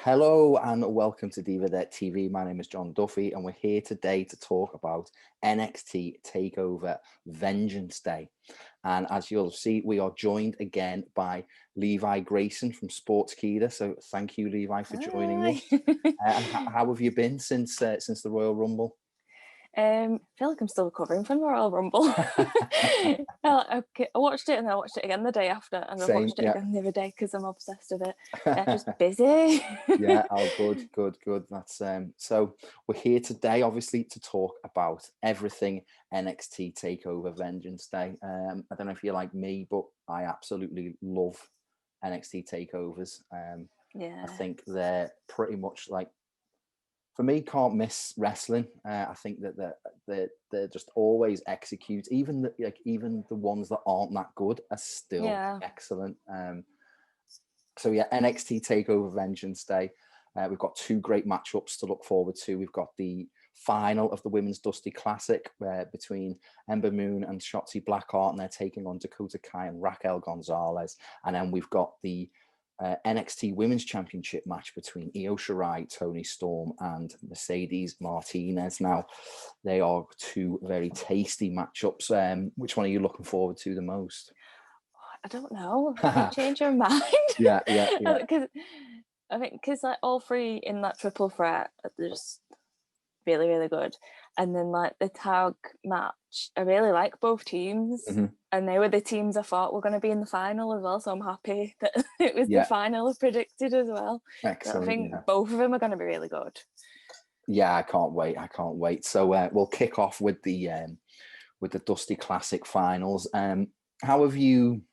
Hello and welcome to Diva TV. My name is John Duffy and we're here today to talk about NXT TakeOver Vengeance Day. And as you'll see, we are joined again by Levi Grayson from Sportskeeda. So thank you, Levi, for joining us. And how have you been since the Royal Rumble? I feel like I'm still recovering from the Royal Rumble. I watched it and I watched it again the day after, and I watched it again the other day because I'm obsessed with it. Yeah, just busy. Yeah, oh, good. That's so we're here today, obviously, to talk about everything NXT TakeOver Vengeance Day. I don't know if you're like me, but I absolutely love NXT takeovers. Yeah, I think they're pretty much like, for me, can't miss wrestling. I think that they're just always execute. Even the ones that aren't that good are still excellent. So yeah, NXT TakeOver Vengeance Day. We've got two great matchups to look forward to. We've got the final of the Women's Dusty Classic between Ember and Shotzi Blackheart, and they're taking on Dakota and Raquel Gonzalez. And then we've got the NXT Women's Championship match between Io Shirai, Toni Storm, and Mercedes Martinez. Now, they are two very tasty matchups. Which one are you looking forward to the most? I don't know. You change your mind. Yeah. Because like all three in that triple threat are just really, really good. And then like the tag match, I really like both teams. And they were the teams I thought were going to be in the final as well. So I'm happy that it was the final predicted as well. Excellent. So I think both of them are going to be really good. Yeah, I can't wait. So we'll kick off with the Dusty Classic finals. How have you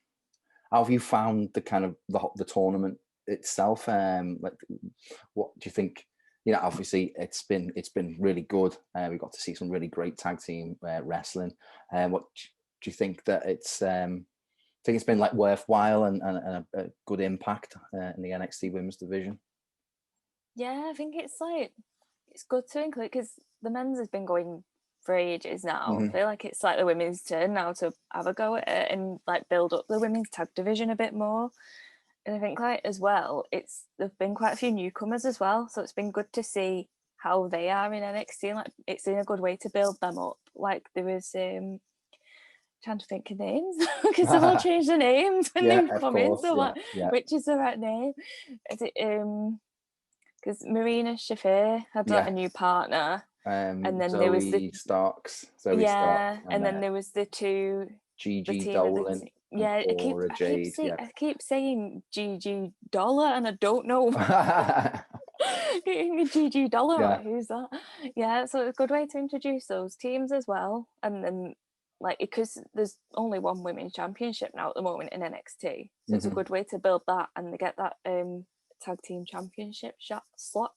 found the kind of the tournament itself? Like, what do you think? Obviously it's been really good. We got to see some really great tag team wrestling. What do you think that it's? Think it's been like worthwhile and a good impact in the NXT Women's division? Yeah, I think it's good to include because the men's has been going for ages now. I feel like it's like the women's turn now to have a go at it and like build up the women's tag division a bit more. And I think like as well, there've been quite a few newcomers as well, so it's been good to see how they are in NXT. And like it's in a good way to build them up. Like there was trying to think of names because they've all changed their names when they've come in. So which is the right name? Is it because Marina Shafir had like a new partner. And then Zoe there was the Starks. and then there was the two Gigi Dolan. I keep saying Gigi Dollar, and I don't know. Gigi Dollar, who's that? Yeah, so it's a good way to introduce those teams as well, and then like because there's only one women's championship now at the moment in NXT, so it's a good way to build that and to get that tag team championship slot.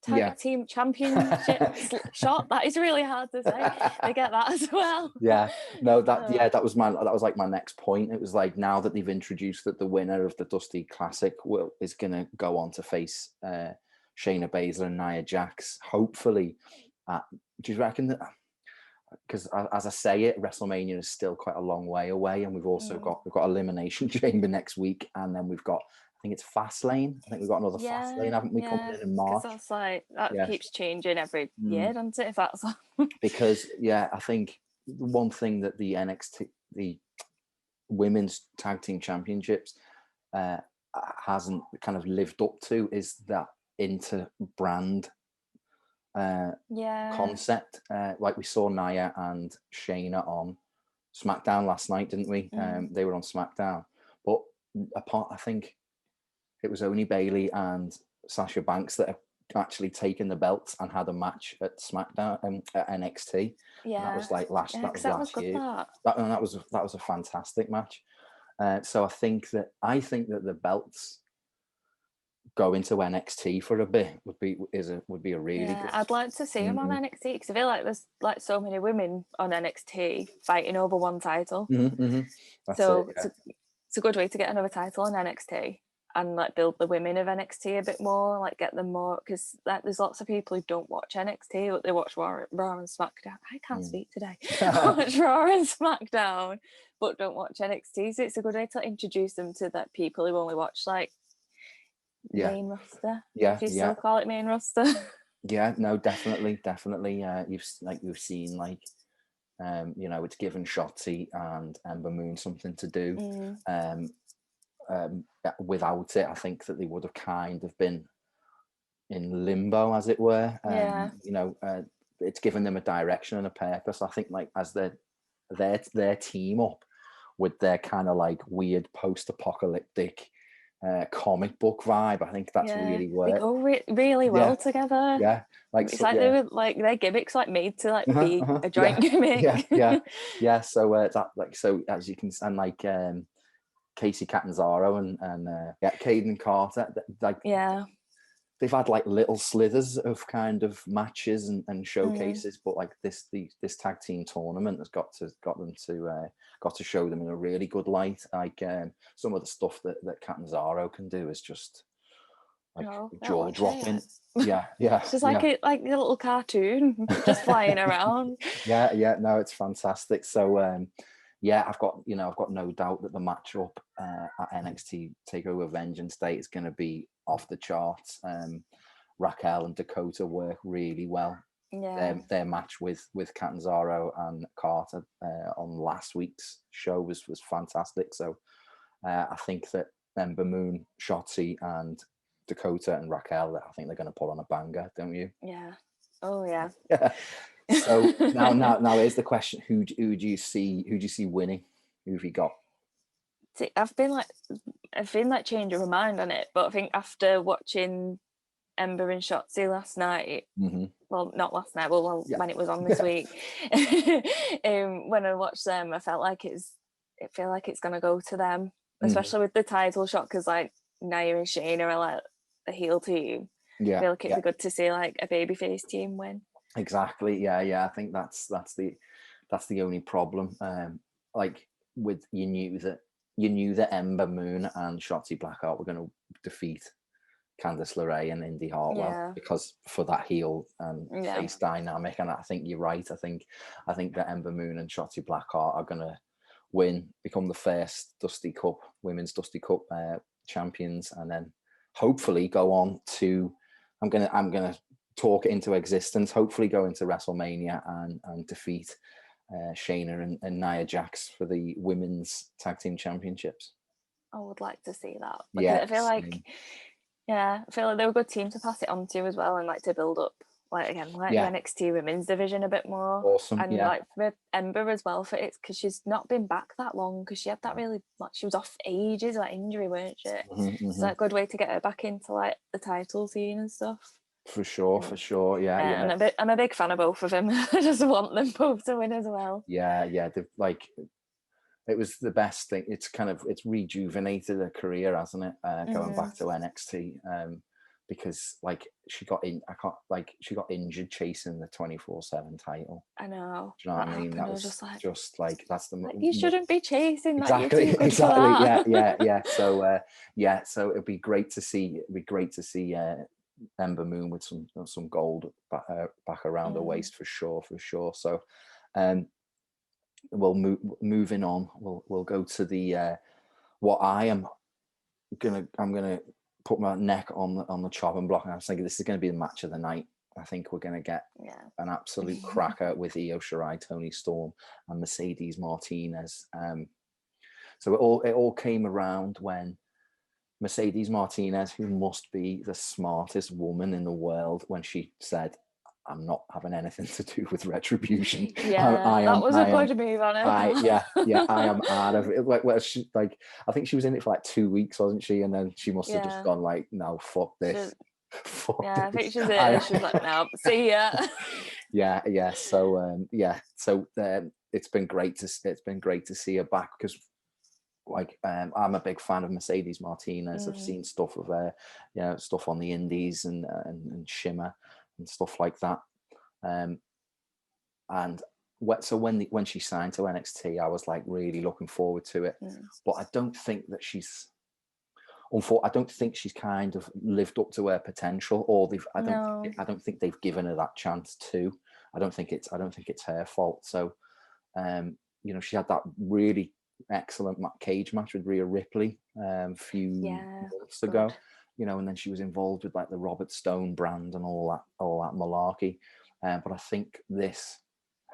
Tag team championship shot. That is really hard to say. They get that as well. That was like my next point. It was like, now that they've introduced that the winner of the Dusty Classic is gonna go on to face Shayna Baszler and Nia Jax. Hopefully, do you reckon that? Because as I say it, WrestleMania is still quite a long way away, and we've also got Elimination Chamber next week, and then we've got. I think it's Fastlane. I think we've got another Fastlane, haven't we, coming in March? That's like keeps changing every year, doesn't it? If that's because I think the one thing that the NXT, the Women's Tag Team Championships, hasn't kind of lived up to is that inter-brand concept. Like we saw Nia and Shayna on SmackDown last night, didn't we? They were on SmackDown, but I think it was only Bayley and Sasha Banks that have actually taken the belts and had a match at SmackDown at NXT. Yeah, and that was like last year. That was a fantastic match. So I think that the belts going to NXT for a bit would be a really good. I'd like to see them on NXT because I feel like there's like so many women on NXT fighting over one title. So it's a good way to get another title on NXT and like build the women of NXT a bit more, like get them more, because there's lots of people who don't watch NXT, but they watch Raw and SmackDown. I can't speak today. Watch Raw and SmackDown, but don't watch NXT. So it's a good way to introduce them to that people who only watch like main roster. Yeah, If you still call it main roster. Yeah, no, definitely. You've seen like, it's given Shotzi and Ember Moon something to do. Without it, I think that they would have kind of been in limbo, as it were. It's given them a direction and a purpose. I think like as their team up with their kind of like weird post-apocalyptic comic book vibe, I think that's really worked. They go really well together. Yeah, like it's like they were like their gimmicks like made to like be a joint gimmick. Yeah. So that like, so as you can, and like Casey Catanzaro and Caden Carter, like they've had like little slithers of kind of matches and showcases, but like this tag team tournament has got to show them in a really good light. Like some of the stuff that Catanzaro can do is just like jaw dropping. Yeah. It's just like a little cartoon just flying around. No, it's fantastic. So I've got no doubt that the matchup at NXT TakeOver Vengeance Day is going to be off the charts. Raquel and Dakota work really well. Their match with Catanzaro and Carter on last week's show was fantastic. So I think that Ember Moon, Shotzi, and Dakota and Raquel, I think they're going to pull on a banger, don't you? Yeah. Oh yeah. So now here's the question: who do you see winning? Who have you got? See, I've been changing my mind on it, but I think after watching Ember and Shotzi last night, well, not last night, when it was on this week, when I watched them, I felt like it's gonna go to them, especially with the title shot, because like Nia and Shayna are like a heel team. I feel like it'd be good to see like a babyface team win. Exactly. Yeah. I think that's the only problem. Like with you knew that Ember Moon and Shotzi Blackheart were going to defeat Candice LeRae and Indy Hartwell because for that heel and face dynamic. And I think you're right. I think that Ember Moon and Shotzi Blackheart are going to win, become the first Women's Dusty Cup champions, and then hopefully go on to. I'm gonna talk it into existence. Hopefully, go into WrestleMania and defeat Shayna and Nia Jax for the women's tag team championships. I would like to see that. I feel like, I feel like they're a good team to pass it on to as well, and like to build up, like again, the NXT women's division a bit more. Awesome. And like for Ember as well, for it, because she's not been back that long, because she had that really, like, she was off ages, like injury, weren't she? It's like a good way to get her back into like the title scene and stuff. For sure. Yeah. And I'm a big fan of both of them. I just want them both to win as well. Yeah. Like, it was the best thing. It's rejuvenated her career, hasn't it? Going back to NXT, because like she got injured chasing the 24/7 title. I know. Do you know what I mean? That was just like that's the. Like, you shouldn't be chasing that. Exactly. You're too good for that. Yeah. So it'd be great to see. Ember Moon with some gold back around the waist for sure. So, we'll moving on. We'll go to the what I'm gonna put my neck on the chopping block. And I was thinking this is going to be the match of the night. I think we're going to get an absolute cracker with Io Shirai, Toni Storm, and Mercedes Martinez. So it all came around when Mercedes Martinez, who must be the smartest woman in the world, when she said, "I'm not having anything to do with Retribution." That was a good move on her. I am out of it. I think she was in it for like 2 weeks, wasn't she? And then she must have just gone like, "No, fuck this." I think she's in. She was like, "No, see ya." Yeah. So it's been great to see her back, because like I'm a big fan of Mercedes Martinez. I've seen stuff of her, stuff on the indies and Shimmer and stuff like that. So when she signed to NXT, I was like really looking forward to it. But I don't think that she's kind of lived up to her potential, or I don't think they've given her that chance to. I don't think it's her fault. So she had that really excellent cage match with Rhea Ripley a few months ago. you know, and then she was involved with like the Robert Stone brand and all that malarkey. But I think this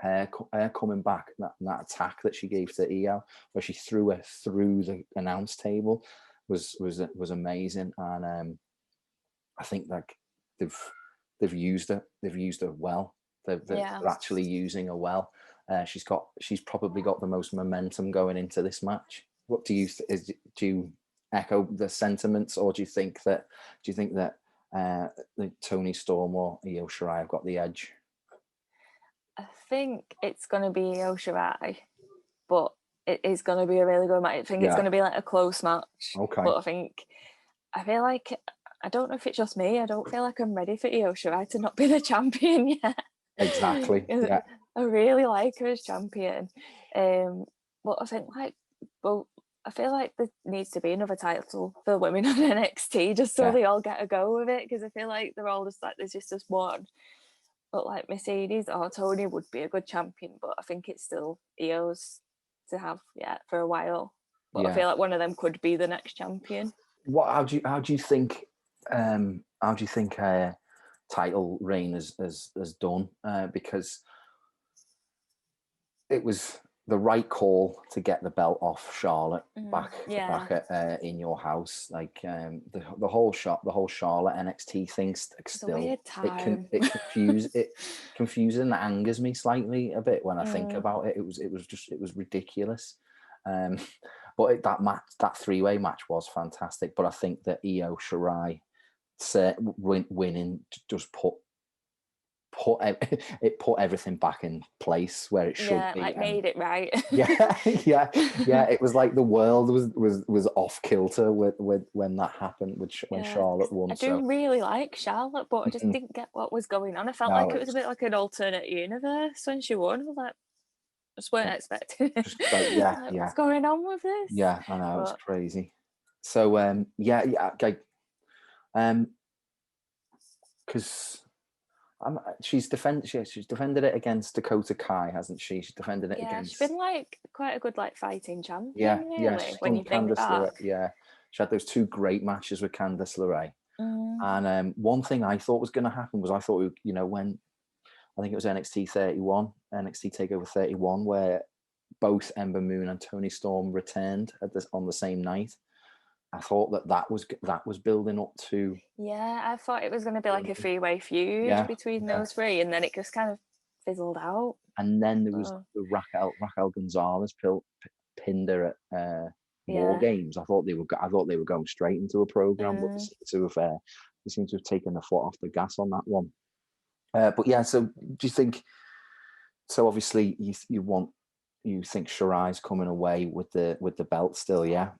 her coming back, that attack that she gave to Io, where she threw her through the announce table, was amazing. And I think like they've used her well. They're actually using her well. She's probably got the most momentum going into this match. What do you do you echo the sentiments, or do you think that Toni Storm or Io Shirai have got the edge? I think it's going to be Io Shirai, but it is going to be a really good match. I think it's going to be like a close match. Okay. But I feel like, I don't know if it's just me, I don't feel like I'm ready for Io Shirai to not be the champion yet. Exactly. Yeah. I really like her as champion. But I think I feel like there needs to be another title for women on NXT just so they all get a go with it, because I feel like they're all just like, there's just this one. But like Mercedes or Toni would be a good champion, but I think it's still Io's to have for a while. But I feel like one of them could be the next champion. How do you think her title reign has done? Because it was the right call to get the belt off Charlotte back in your house. Like the whole Charlotte NXT thing still it confuses and angers me slightly a bit when I think about it. It was ridiculous. But that three-way match was fantastic. But I think that Io Shirai winning just put everything back in place where it should be. Like made it right. yeah. It was like the world was off kilter when that happened. When Charlotte won. I do really like Charlotte, but I just didn't get what was going on. I felt like it was a bit like an alternate universe when she won. I was like, I just weren't expecting it. Just like, what's going on with this? Yeah, I know, it's crazy. So because she's defended it against Dakota Kai, hasn't she? She's defended it against. She's been like quite a good like fighting champion. Really, when you think back. She had those two great matches with Candice LeRae. And one thing I thought was going to happen was when I think it was NXT TakeOver 31, where both Ember Moon and Toni Storm returned on the same night. I thought that was building up to. Yeah, I thought it was going to be like a three-way feud between those three, and then it just kind of fizzled out. And then there was the Raquel Gonzalez pinned her at War Games. I thought they were going straight into a program, but they seem to have taken the foot off the gas on that one. But yeah, so do you think? So obviously, you think Shirai's coming away with the belt still, yeah?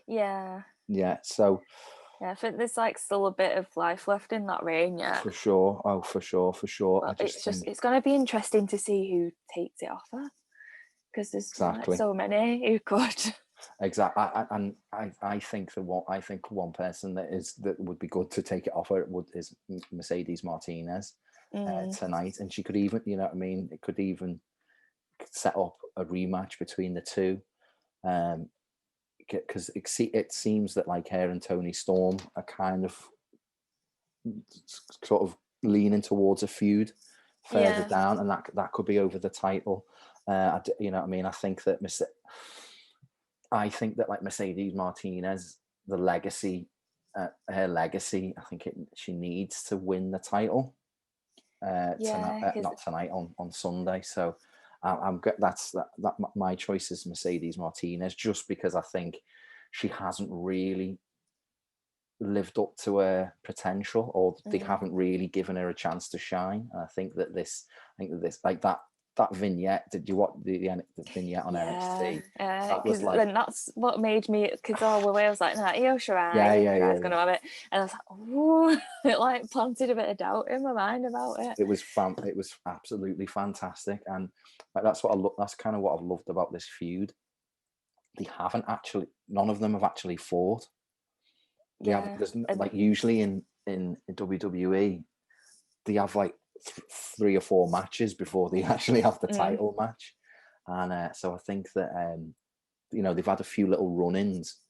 Yeah. So. Yeah, I think there's like still a bit of life left in that reign, yeah. For sure. Oh, for sure. But it's going to be interesting to see who takes it off her, because there's so many who could. Exactly, I think one person that would be good to take it off her is Mercedes Martinez tonight, and she could even, you know what I mean, it could even set up a rematch between the two, because it seems that like her and Toni Storm are kind of sort of leaning towards a feud further down, and that could be over the title. You know what I mean? I think that like Mercedes Martinez, her legacy, I think she needs to win the title not tonight, on Sunday. So my choice is Mercedes Martinez, just because I think she hasn't really lived up to her potential, or they haven't really given her a chance to shine. And I think that this like that vignette, did you watch the vignette on NXT? Because then that's what made me, because I was like, no, Io Shirai's going to have it. And I was like, oh, it like planted a bit of doubt in my mind about it. It was absolutely fantastic. And like, that's kind of what I've loved about this feud. None of them have actually fought. Like usually in WWE, they have like 3 or 4 matches before they actually have the title match, and so I think that they've had a few little run-ins,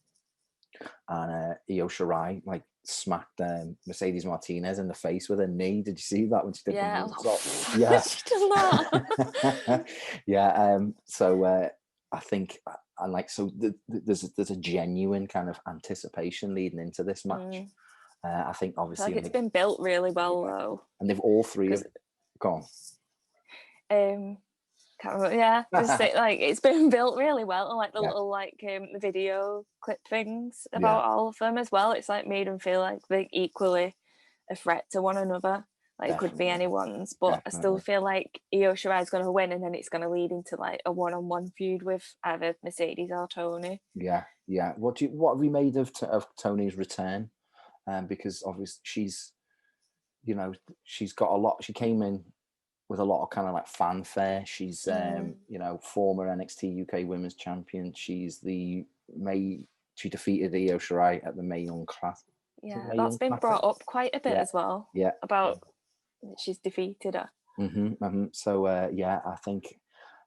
and Io Shirai like smacked Mercedes Martinez in the face with her knee. Did you see that when she did the moonsault? Yeah, she done that. Yeah. So I think, and like, so there's a genuine kind of anticipation leading into this match. I think obviously it's been built really well though, and they've all three of gone. Can't remember, yeah, just like it's been built really well, and like the little like the video clip things about all of them as well. It's like made them feel like they're equally a threat to one another. Like it could be anyone's, but I still feel like Io Shirai is going to win, and then it's going to lead into like a one-on-one feud with either Mercedes or Toni. Yeah. What have you made of Toni's return? Because obviously she's got a lot. She came in with a lot of kind of like fanfare. She's former NXT UK Women's Champion. She defeated Io Shirai at the Mae Young Class. Yeah, that's been brought up quite a bit as well. Yeah, about she's defeated her. So I think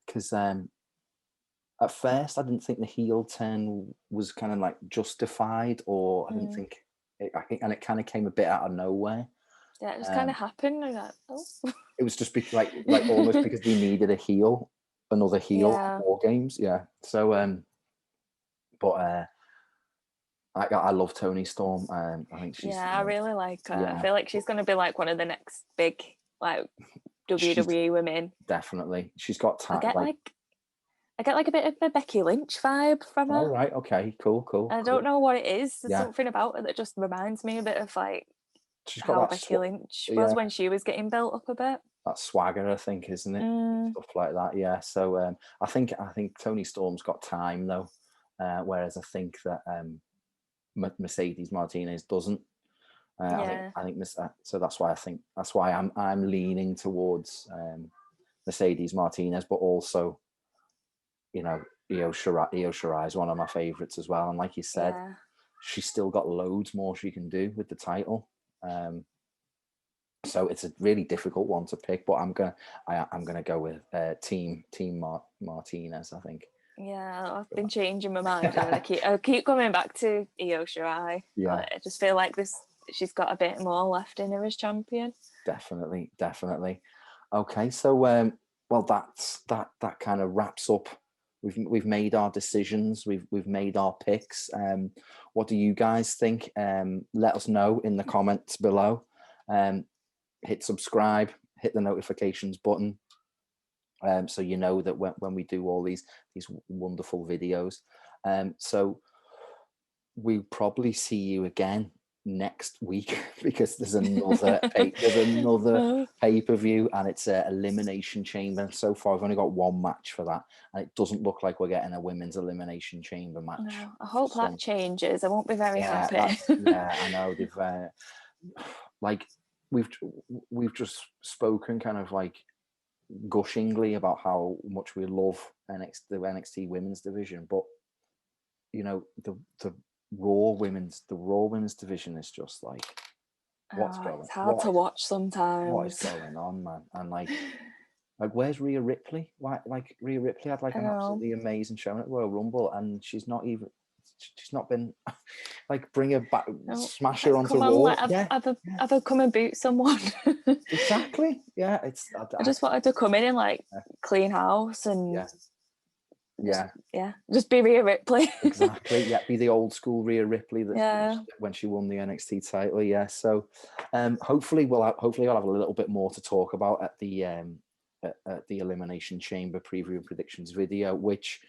because at first I didn't think the heel turn was kind of like justified, or I didn't think and it kind of came a bit out of nowhere. Yeah, it just kind of happened. And like, it was just like almost because they needed another heel for War Games. Yeah. So but I love Toni Storm. I think she's I really like her. I feel like she's going to be like one of the next big like WWE women. Definitely, she's got time. I get like a bit of a Becky Lynch vibe from her. All right, okay, cool. I don't know what it is. There's something about her that just reminds me a bit of like she's got how Becky Lynch was when she was getting built up a bit. That swagger, I think, isn't it? Stuff like that, yeah. So I think Toni Storm's got time though, whereas I think that Mercedes Martinez doesn't. I think so. That's why I'm leaning towards Mercedes Martinez, but also, Io Shirai is one of my favorites as well. And like you said, she's still got loads more she can do with the title. So it's a really difficult one to pick, but I'm gonna go with Team Martinez. I think. Yeah, I've been changing my mind. I keep coming back to Io Shirai. Yeah, I just feel like she's got a bit more left in her as champion. Definitely. Okay, so well, that kind of wraps up. We've made our decisions. We've made our picks. What do you guys think? Let us know in the comments below. Hit subscribe. Hit the notifications button. So you know that when we do all these wonderful videos. So we'll probably see you again next week because there's another pay-per-view, and it's a Elimination Chamber. So far I've only got one match for that, and it doesn't look like we're getting a women's Elimination Chamber match. No, I hope that changes. I won't be very happy. I know they've like we've just spoken kind of like gushingly about how much we love the NXT women's division, but the Raw women's division is just like it's hard to watch sometimes. What is going on, man? And like where's Rhea Ripley? Why, like Rhea Ripley had like an absolutely amazing show at Royal Rumble, and she's not been like bring her back, smash her onto Raw. Like, have her come and boot someone. Exactly. Yeah, I just wanted to come in and like clean house and just be Rhea Ripley. Exactly. Yeah, be the old school Rhea Ripley when she won the NXT title. Yeah. So hopefully I'll have a little bit more to talk about at the Elimination Chamber preview and predictions video. Which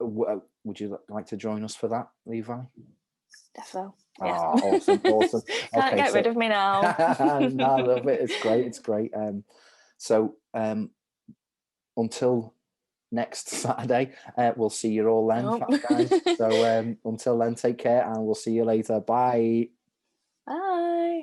would you like to join us for that, Levi? Defo. Yeah. Awesome. Can't get rid of me now. No, I love it. It's great. So until next Saturday, we'll see you all then, guys. So until then, take care, and we'll see you later. Bye. Bye.